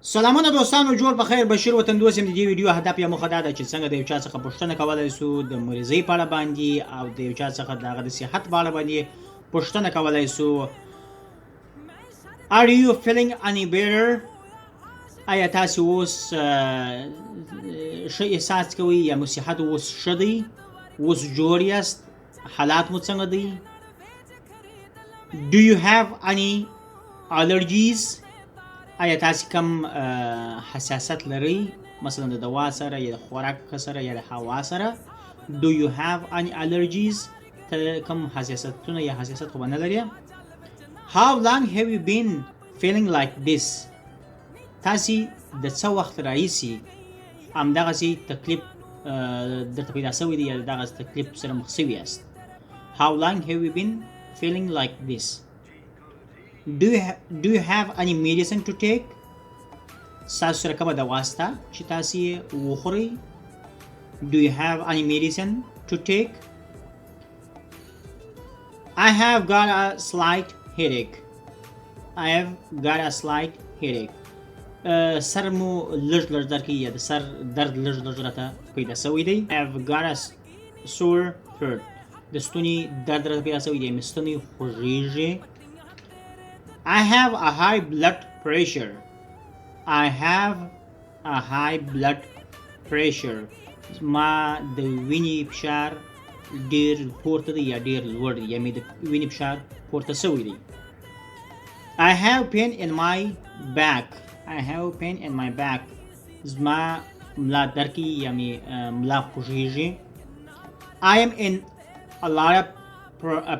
سلامونه دوستانو، جوړ په خیر. بشیر وطندوست یم. د دې ویډیو هدف یا موخه دا ده چې څنګه د یو چا څخه پوښتنه کولی سو د مریضۍ په اړه باندې او د یو چا څخه د هغه د صحت په اړه باندې پوښتنه کولی سو. Are you feeling any better؟ آیا تاسې اوس ښه احساس کوئ یا مو صحت اوس ښه دی؟ اوس جوړ یاست؟ حالات مو څنګه دی؟ Do you have any allergies؟ آیا تاسې کم حساسیت لرئ، مثلا د دوا سره یا د خوراک سره یا د هوا سره؟ Do you have any allergies؟ ته کم حساسیتونه یا حساسیت خو به نه لرې؟ How long have you been feeling like this؟ تاسې د څه وخت راهیسې همدغسې تکلیف درته پیدا شوی دی یا د دغه تکلیف سره مخ شوي یاست؟ How long have you been feeling like this؟ Do you have any medicine to take؟ ستاسو سره کومه دوا شته چې تاسې یې وخورئ؟ Do you have any medicine to take؟ I have got a slight headache. I have got a slight headache. سر مو لږ لږ درد کوي یا د سر درد لږ لږ راته پیدا شوی دی. I have got a sore throat. د ستوني درد راته پیدا شوی دی، مې ستونی خوږیږي. I have a high blood pressure. I have a high blood pressure. ما د وینې فشار ډیر پورته دی یا ډیر لوړ دی، یا مې د وینې فشار پورته شوی دی. I have pain in my back. I have pain in my back. زما ملا درد کوي یا مې ملا خوږیږي. I am in a lot of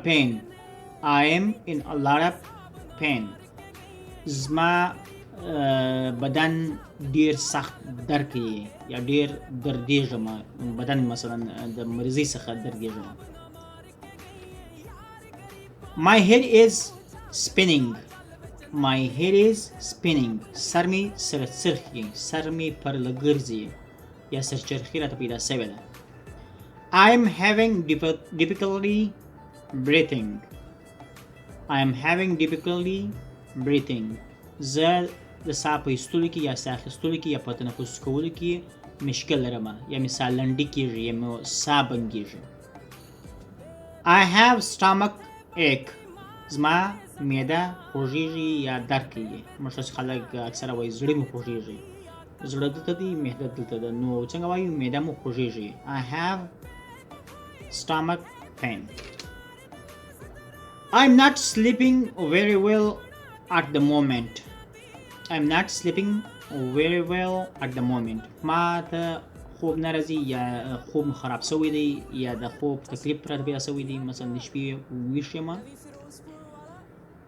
pain. I am in a lot of pain. زما بدن ډیر سخت درد کوي یا ډیر دردیږم، بدن مثلا د مریضۍ څخه دردیږم. My head is spinning. My head is spinning. سر می سره څرخي، سر می پر لګرځي یا سرچرخي راته پیدا شوې ده. I am having difficulty breathing. I am having difficulty breathing. زه د ساه په ایستلو کې یا ساه اخیستلو کې یا په تنفس کولو کې مشکل لرم، یا مې ساه لنډي کېږي یا مې ساه بندېږي. I have stomach ache. زما معده خوږیږي یا درد کوي. موږ تاسې خلک اکثره وایي زړه مې خوږیږي. زړه دلته دی، معده دلته ده، نو څنګه وایو؟ معده مو خوږیږي. I have stomach pain. I'm not sleeping very well at the moment. I'm not sleeping very well at the moment. ما ته خوب نه راځي یا خوب خراب شوی دی یا د خوب تکلیف راته پیدا شوی دی، مثلا د شپې ویښ یم.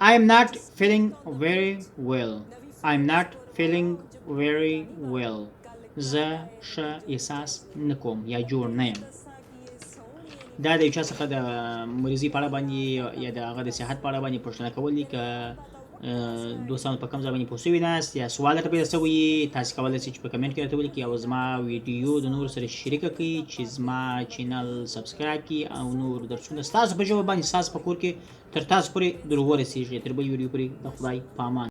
I'm not feeling very well. I'm not feeling very well. زه ښه احساس نه کوم یا جوړ نه یم. دا د یو چا څخه د مریضۍ په اړه باندې یا د هغه د صحت په اړه باندې پوښتنه کول دي. که دوستانو په کوم ځای باندې پوه شوي ناست یا سوال درته پیدا شوی، تاسې کولی شئ چې په کمنټ کې راته ولیکئ او زما ویډیو د نورو سره شریکه کړئ چې زما چینل سبسکرایب کړي او نور درسونه ستاسو په ژبه باندې ستاسو په کور کې تر تاسو پورې در ورسیږي. تر بل ویډیو پورې د خدای په امان.